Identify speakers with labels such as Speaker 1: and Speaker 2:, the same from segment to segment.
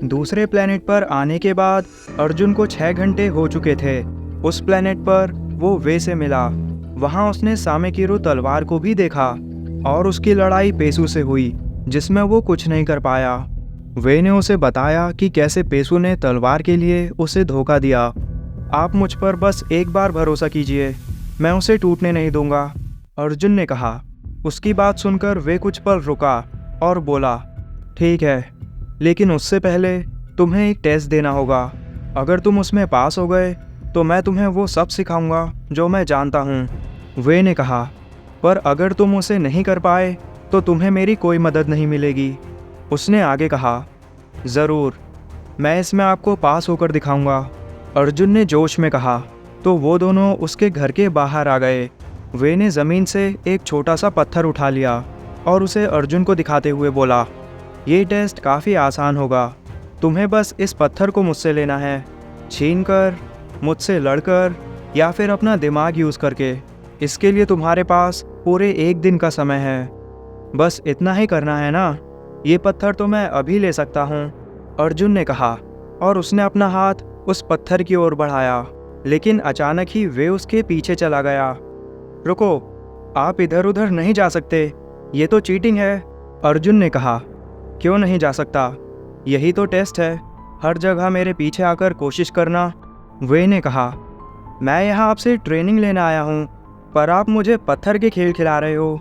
Speaker 1: दूसरे प्लेनेट पर आने के बाद अर्जुन को 6 घंटे हो चुके थे। उस प्लेनेट पर वो वे से मिला। वहाँ उसने सामेकिरो तलवार को भी देखा और उसकी लड़ाई पेसू से हुई, जिसमें वो कुछ नहीं कर पाया। वे ने उसे बताया कि कैसे पेसू ने तलवार के लिए उसे धोखा दिया। आप मुझ पर बस एक बार भरोसा कीजिए, मैं उसे टूटने नहीं दूंगा, अर्जुन ने कहा। उसकी बात सुनकर वे कुछ पल रुका और बोला, ठीक है, लेकिन उससे पहले तुम्हें एक टेस्ट देना होगा। अगर तुम उसमें पास हो गए तो मैं तुम्हें वो सब सिखाऊंगा जो मैं जानता हूँ। वे ने कहा, पर अगर तुम उसे नहीं कर पाए तो तुम्हें मेरी कोई मदद नहीं मिलेगी। उसने आगे कहा, ज़रूर, मैं इसमें आपको पास होकर दिखाऊंगा, अर्जुन ने जोश में कहा। तो वो दोनों उसके घर के बाहर आ गए। वे ने ज़मीन से एक छोटा सा पत्थर उठा लिया और उसे अर्जुन को दिखाते हुए बोला, ये टेस्ट काफ़ी आसान होगा। तुम्हें बस इस पत्थर को मुझसे लेना है, छीन कर, मुझसे लड़कर या फिर अपना दिमाग यूज़ करके। इसके लिए तुम्हारे पास पूरे 1 दिन का समय है। बस इतना ही करना है ना। ये पत्थर तो मैं अभी ले सकता हूँ, अर्जुन ने कहा और उसने अपना हाथ उस पत्थर की ओर बढ़ाया, लेकिन अचानक ही वे उसके पीछे चला गया। रुको, आप इधर उधर नहीं जा सकते, ये तो चीटिंग है, अर्जुन ने कहा। क्यों नहीं जा सकता? यही तो टेस्ट है, हर जगह मेरे पीछे आकर कोशिश करना, वे ने कहा। मैं यहाँ आपसे ट्रेनिंग लेने आया हूँ, पर आप मुझे पत्थर के खेल खिला रहे हो,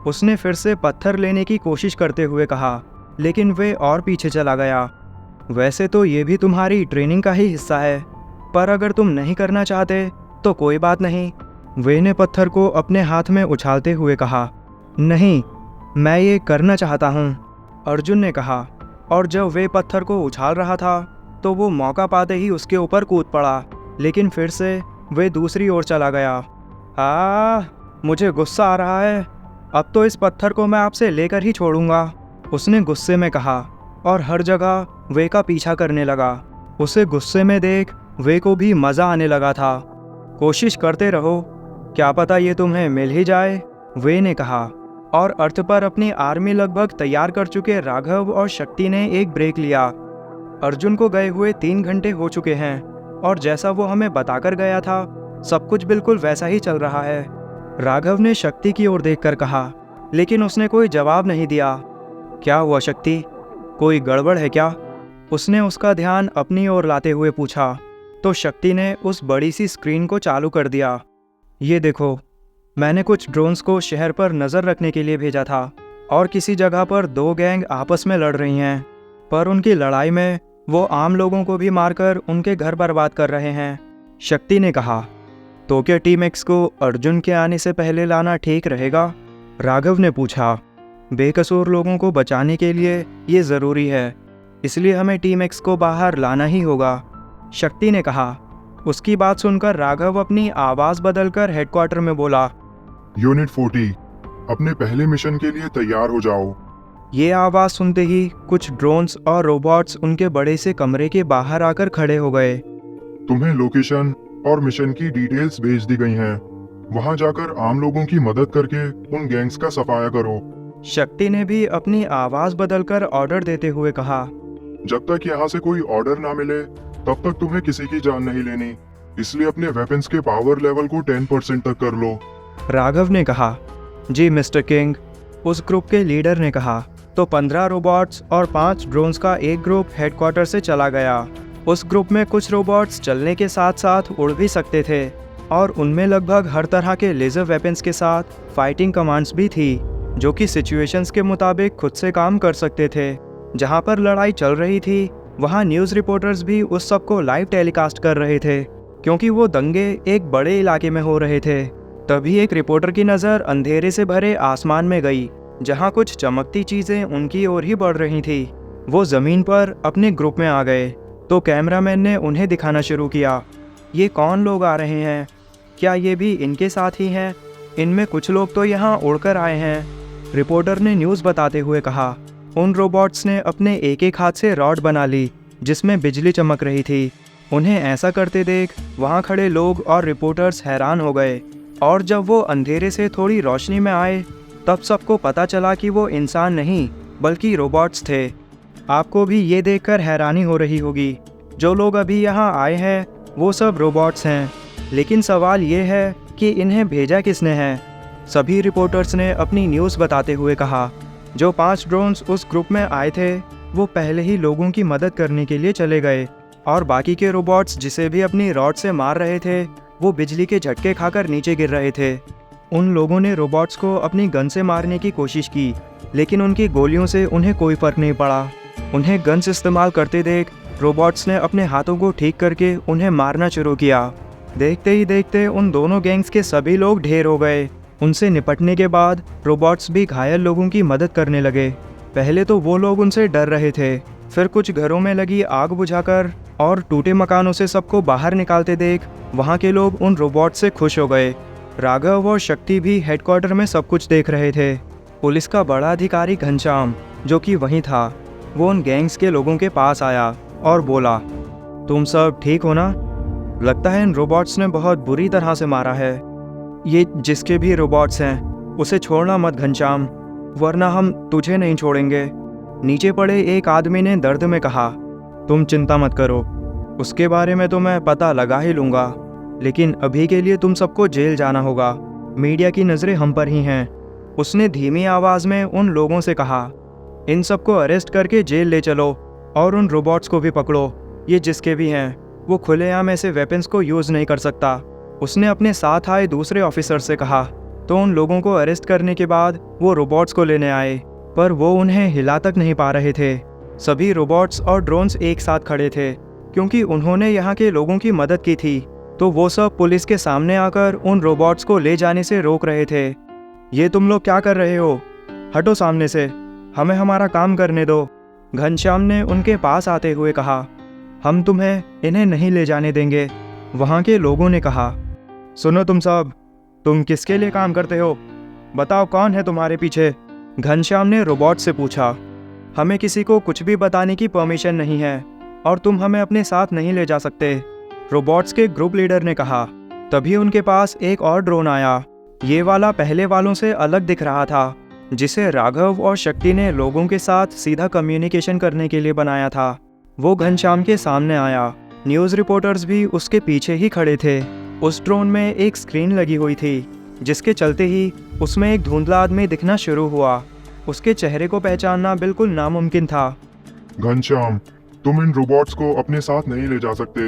Speaker 1: उसने फिर से पत्थर लेने की कोशिश करते हुए कहा, लेकिन वे और पीछे चला गया। वैसे तो ये भी तुम्हारी ट्रेनिंग का ही हिस्सा है, पर अगर तुम नहीं करना चाहते तो कोई बात नहीं, वे ने पत्थर को अपने हाथ में उछालते हुए कहा। नहीं, मैं ये करना चाहता हूँ, अर्जुन ने कहा। और जब वे पत्थर को उछाल रहा था तो वो मौका पाते ही उसके ऊपर कूद पड़ा, लेकिन फिर से वे दूसरी ओर चला गया। मुझे गुस्सा आ रहा है, अब तो इस पत्थर को मैं आपसे लेकर ही छोड़ूंगा, उसने गुस्से में कहा और हर जगह वे का पीछा करने लगा। उसे गुस्से में देख वे को भी मज़ा आने लगा था। कोशिश करते रहो, क्या पता ये तुम्हें मिल ही जाए, वे ने कहा। और अर्थ पर अपनी आर्मी लगभग तैयार कर चुके राघव और शक्ति ने एक ब्रेक लिया। अर्जुन को गए हुए 3 घंटे हो चुके हैं और जैसा वो हमें बताकर गया था सब कुछ बिल्कुल वैसा ही चल रहा है, राघव ने शक्ति की ओर देखकर कहा, लेकिन उसने कोई जवाब नहीं दिया। क्या हुआ शक्ति, कोई गड़बड़ है क्या, उसने उसका ध्यान अपनी ओर लाते हुए पूछा। तो शक्ति ने उस बड़ी सी स्क्रीन को चालू कर दिया। ये देखो, मैंने कुछ ड्रोन्स को शहर पर नज़र रखने के लिए भेजा था और किसी जगह पर 2 गैंग आपस में लड़ रही हैं, पर उनकी लड़ाई में वो आम लोगों को भी मारकर उनके घर बर्बाद कर रहे हैं, शक्ति ने कहा। तो क्या टीम एक्स को अर्जुन के आने से पहले लाना ठीक रहेगा, राघव ने पूछा। बेकसूर लोगों को बचाने के लिए ये ज़रूरी है, इसलिए हमें टीम एक्स को बाहर लाना ही होगा, शक्ति ने कहा। उसकी बात सुनकर राघव अपनी आवाज़ बदलकर हेडक्वार्टर में बोला,
Speaker 2: यूनिट 40, अपने पहले मिशन के लिए तैयार हो जाओ।
Speaker 1: ये आवाज़ सुनते ही कुछ ड्रोन्स और रोबोट्स उनके बड़े से कमरे के बाहर आकर खड़े हो गए।
Speaker 2: तुम्हें लोकेशन और मिशन की डिटेल्स भेज दी गई हैं। वहां जाकर आम लोगों की मदद करके उन गैंग्स का सफाया करो,
Speaker 1: शक्ति ने भी अपनी आवाज़ बदलकर ऑर्डर देते हुए कहा।
Speaker 2: जब तक यहाँ से कोई ऑर्डर ना मिले तब तक तुम्हें किसी की जान नहीं लेनी, इसलिए अपने वेपन्स के पावर लेवल को 10% तक कर लो,
Speaker 1: राघव ने कहा। जी मिस्टर किंग, उस ग्रुप के लीडर ने कहा। तो 15 रोबोट्स और 5 ड्रोन्स का एक ग्रुप हेडक्वार्टर से चला गया। उस ग्रुप में कुछ रोबोट्स चलने के साथ साथ उड़ भी सकते थे और उनमें लगभग हर तरह के लेज़र वेपन्स के साथ फाइटिंग कमांड्स भी थी, जो कि सिचुएशंस के मुताबिक खुद से काम कर सकते थे। जहां पर लड़ाई चल रही थी वहां न्यूज़ रिपोर्टर्स भी उस सब को लाइव टेलीकास्ट कर रहे थे, क्योंकि वो दंगे एक बड़े इलाके में हो रहे थे। तभी एक रिपोर्टर की नज़र अंधेरे से भरे आसमान में गई, जहां कुछ चमकती चीज़ें उनकी ओर ही बढ़ रही थी। वो ज़मीन पर अपने ग्रुप में आ गए तो कैमरामैन ने उन्हें दिखाना शुरू किया। ये कौन लोग आ रहे हैं, क्या ये भी इनके साथ ही हैं? इनमें कुछ लोग तो यहाँ उड़कर आए हैं, रिपोर्टर ने न्यूज़ बताते हुए कहा। उन रोबोट्स ने अपने एक एक हाथ से रॉड बना ली जिसमें बिजली चमक रही थी। उन्हें ऐसा करते देख वहाँ खड़े लोग और रिपोर्टर्स हैरान हो गए, और जब वो अंधेरे से थोड़ी रोशनी में आए तब सबको पता चला कि वो इंसान नहीं बल्कि रोबोट्स थे। आपको भी ये देखकर हैरानी हो रही होगी, जो लोग अभी यहाँ आए हैं वो सब रोबोट्स हैं। लेकिन सवाल ये है कि इन्हें भेजा किसने है। सभी रिपोर्टर्स ने अपनी न्यूज़ बताते हुए कहा, जो 5 ड्रोन्स उस ग्रुप में आए थे वो पहले ही लोगों की मदद करने के लिए चले गए, और बाकी के रोबोट्स जिसे भी अपनी रॉड से मार रहे थे वो बिजली के झटके खाकर नीचे गिर रहे थे। उन लोगों ने रोबोट्स को अपनी गन से मारने की कोशिश की, लेकिन उनकी गोलियों से उन्हें कोई फ़र्क नहीं पड़ा। उन्हें गन्स इस्तेमाल करते देख रोबोट्स ने अपने हाथों को ठीक करके उन्हें मारना शुरू किया। देखते ही देखते उन दोनों गैंग्स के सभी लोग ढेर हो गए। उनसे निपटने के बाद रोबोट्स भी घायल लोगों की मदद करने लगे। पहले तो वो लोग उनसे डर रहे थे, फिर कुछ घरों में लगी आग बुझाकर और टूटे मकानों से सबको बाहर निकालते देख वहाँ के लोग उन रोबोट से खुश हो गए। राघव और शक्ति भी हेडक्वार्टर में सब कुछ देख रहे थे। पुलिस का बड़ा अधिकारी घनश्याम, जो कि वहीं था, वो उन गैंग्स के लोगों के पास आया और बोला, तुम सब ठीक हो ना? लगता है इन रोबोट्स ने बहुत बुरी तरह से मारा है। ये जिसके भी रोबोट्स हैं उसे छोड़ना मत घनश्याम, वरना हम तुझे नहीं छोड़ेंगे। नीचे पड़े एक आदमी ने दर्द में कहा, तुम चिंता मत करो, उसके बारे में तो मैं पता लगा ही लूँगा, लेकिन अभी के लिए तुम सबको जेल जाना होगा। मीडिया की नज़रें हम पर ही हैं। उसने धीमी आवाज़ में उन लोगों से कहा, इन सबको अरेस्ट करके जेल ले चलो और उन रोबोट्स को भी पकड़ो। ये जिसके भी हैं वो खुलेआम ऐसे वेपन्स को यूज़ नहीं कर सकता। उसने अपने साथ आए दूसरे ऑफिसर से कहा। तो उन लोगों को अरेस्ट करने के बाद वो रोबोट्स को लेने आए, पर वो उन्हें हिला तक नहीं पा रहे थे। सभी रोबोट्स और ड्रोन्स एक साथ खड़े थे, क्योंकि उन्होंने यहाँ के लोगों की मदद की थी। तो वो सब पुलिस के सामने आकर उन रोबोट्स को ले जाने से रोक रहे थे। ये तुम लोग क्या कर रहे हो? हटो सामने से, हमें हमारा काम करने दो। घनश्याम ने उनके पास आते हुए कहा, हम तुम्हें इन्हें नहीं ले जाने देंगे। वहाँ के लोगों ने कहा, सुनो तुम सब, तुम किसके लिए काम करते हो? बताओ कौन है तुम्हारे पीछे? घनश्याम ने रोबोट से पूछा। हमें किसी को कुछ भी बताने की परमिशन नहीं है और तुम हमें अपने साथ नहीं ले जा सकते, रोबोट्स के ग्रुप लीडर ने कहा। तभी उनके पास एक और ड्रोन आया। ये वाला पहले वालों से अलग दिख रहा था, जिसे राघव और शक्ति ने लोगों के साथ सीधा कम्युनिकेशन करने के लिए बनाया था। वो घनश्याम के सामने आया। न्यूज़ रिपोर्टर्स भी उसके पीछे ही खड़े थे। उस ड्रोन में एक स्क्रीन लगी हुई थी, जिसके चलते ही उसमें एक धुंधला आदमी दिखना शुरू हुआ। उसके चेहरे को पहचानना बिल्कुल नामुमकिन था।
Speaker 2: घनश्याम, तुम इन रोबोट्स को अपने साथ नहीं ले जा सकते।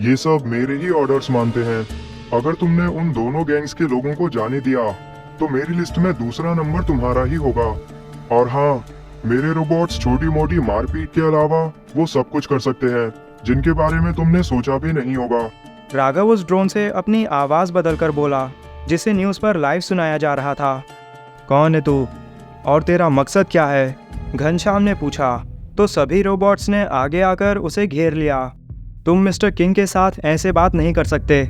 Speaker 2: ये सब मेरे ही ऑर्डर्स मानते हैं। अगर तुमने उन दोनों गैंग्स के लोगों को जाने दिया तो मेरी लिस्ट में दूसरा नंबर तुम्हारा ही होगा। और हाँ, मेरे रोबोट्स छोटी मोटी मारपीट के अलावा वो सब कुछ कर सकते हैं जिनके बारे में तुमने सोचा भी नहीं होगा।
Speaker 1: राघव उस ड्रोन से अपनी आवाज़ बदलकर बोला, जिसे न्यूज़ पर लाइव सुनाया जा रहा था। कौन है तू और तेरा मकसद क्या है? घनश्याम ने पूछा। तो सभी रोबोट्स ने आगे आकर उसे घेर लिया। तुम मिस्टर किंग के साथ ऐसे बात नहीं कर सकते,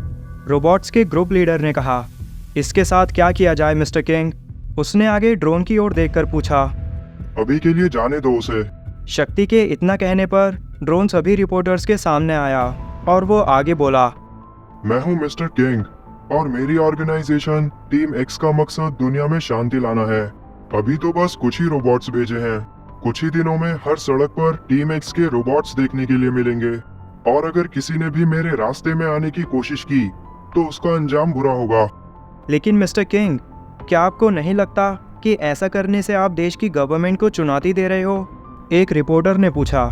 Speaker 1: रोबोट्स के ग्रुप लीडर ने कहा। इसके साथ क्या किया जाए मिस्टर किंग? उसने आगे ड्रोन की ओर देखकर पूछा।
Speaker 2: अभी के लिए जाने दो उसे।
Speaker 1: शक्ति के इतना कहने पर ड्रोन सभी रिपोर्टर्स के सामने आया और वो आगे बोला,
Speaker 2: मैं हूँ मिस्टर किंग और मेरी ऑर्गेनाइजेशन टीम एक्स का मकसद दुनिया में शांति लाना है। अभी तो बस कुछ ही रोबोट्स भेजे हैं। कुछ ही दिनों में हर सड़क पर टीम एक्स के रोबोट्स देखने के लिए मिलेंगे, और अगर किसी ने भी मेरे रास्ते में आने की कोशिश की तो उसका अंजाम बुरा होगा।
Speaker 1: लेकिन मिस्टर किंग, क्या आपको नहीं लगता कि ऐसा करने से आप देश की गवर्नमेंट को चुनौती दे रहे हो? एक रिपोर्टर ने पूछा।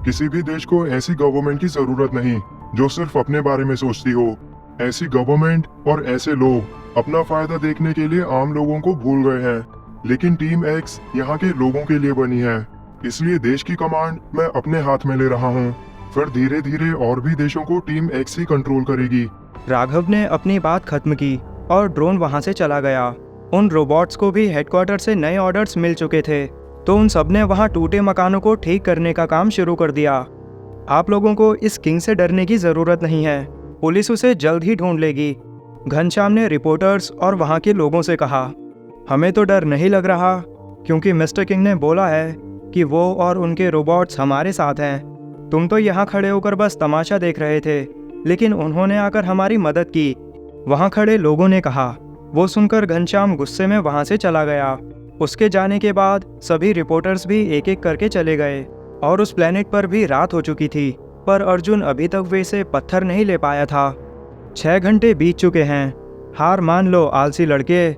Speaker 2: किसी भी देश को ऐसी गवर्नमेंट की जरूरत नहीं जो सिर्फ अपने बारे में सोचती हो। ऐसी गवर्नमेंट और ऐसे लोग अपना फायदा देखने के लिए आम लोगों को भूल गए हैं। लेकिन टीम एक्स यहाँ के लोगों के लिए बनी है, इसलिए देश की कमांड मैं अपने हाथ में ले रहा हूँ। फिर धीरे धीरे और भी देशों को टीम एक्स ही कंट्रोल करेगी।
Speaker 1: राघव ने अपनी बात खत्म की और ड्रोन वहां से चला गया। उन रोबोट्स को भी हेडक्वार्टर से नए ऑर्डर्स मिल चुके थे, तो उन सब ने वहां टूटे मकानों को ठीक करने का काम शुरू कर दिया। आप लोगों को इस किंग से डरने की ज़रूरत नहीं है, पुलिस उसे जल्द ही ढूंढ लेगी। घनश्याम ने रिपोर्टर्स और वहां के लोगों से कहा। हमें तो डर नहीं लग रहा, क्योंकि मिस्टर किंग ने बोला है कि वो और उनके रोबोट्स हमारे साथ हैं। तुम तो यहाँ खड़े होकर बस तमाशा देख रहे थे, लेकिन उन्होंने आकर हमारी मदद की, वहाँ खड़े लोगों ने कहा। वो सुनकर घनश्याम गुस्से में वहाँ से चला गया। उसके जाने के बाद सभी रिपोर्टर्स भी एक एक करके चले गए। और उस प्लेनेट पर भी रात हो चुकी थी, पर अर्जुन अभी तक वे से पत्थर नहीं ले पाया था। 6 घंटे बीत चुके हैं। हार मान लो आलसी लड़के,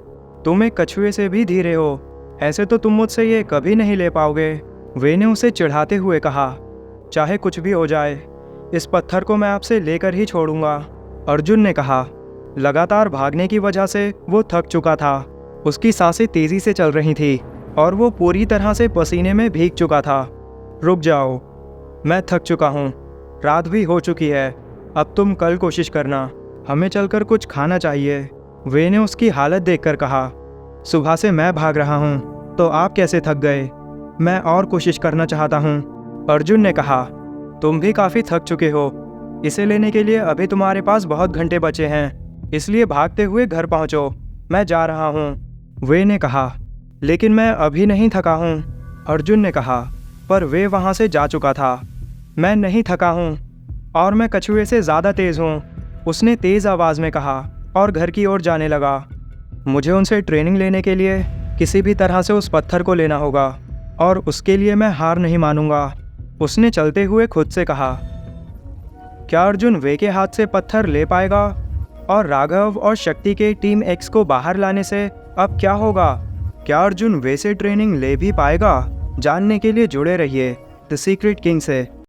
Speaker 1: तुम एक कछुए से भी धीरे हो, ऐसे तो तुम मुझसे ये कभी नहीं ले पाओगे। वे ने उसे चिढ़ाते हुए कहा, चाहे कुछ भी हो जाए, इस पत्थर को मैं आपसे लेकर ही छोड़ूंगा। अर्जुन ने कहा। लगातार भागने की वजह से वो थक चुका था। उसकी सांसें तेजी से चल रही थी और वो पूरी तरह से पसीने में भीग चुका था। रुक जाओ, मैं थक चुका हूँ, रात भी हो चुकी है, अब तुम कल कोशिश करना, हमें चलकर कुछ खाना चाहिए। वे ने उसकी हालत देखकर कहा, सुबह से मैं भाग रहा हूँ, तो आप कैसे थक गए? मैं और कोशिश करना चाहता हूँ। अर्जुन ने कहा, तुम भी काफ़ी थक चुके हो, इसे लेने के लिए अभी तुम्हारे पास बहुत घंटे बचे हैं, इसलिए भागते हुए घर पहुँचो, मैं जा रहा हूँ। वे ने कहा, लेकिन मैं अभी नहीं थका हूँ। अर्जुन ने कहा, पर वे वहाँ से जा चुका था। मैं नहीं थका हूँ और मैं कछुए से ज़्यादा तेज़ हूँ, उसने तेज़ आवाज़ में कहा और घर की ओर जाने लगा। मुझे उनसे ट्रेनिंग लेने के लिए किसी भी तरह से उस पत्थर को लेना होगा और उसके लिए मैं हार नहीं मानूंगा, उसने चलते हुए खुद से कहा। क्या अर्जुन वे के हाथ से पत्थर ले पाएगा? और राघव और शक्ति के टीम एक्स को बाहर लाने से अब क्या होगा? क्या अर्जुन वे से ट्रेनिंग ले भी पाएगा? जानने के लिए जुड़े रहिए द सीक्रेट किंग से।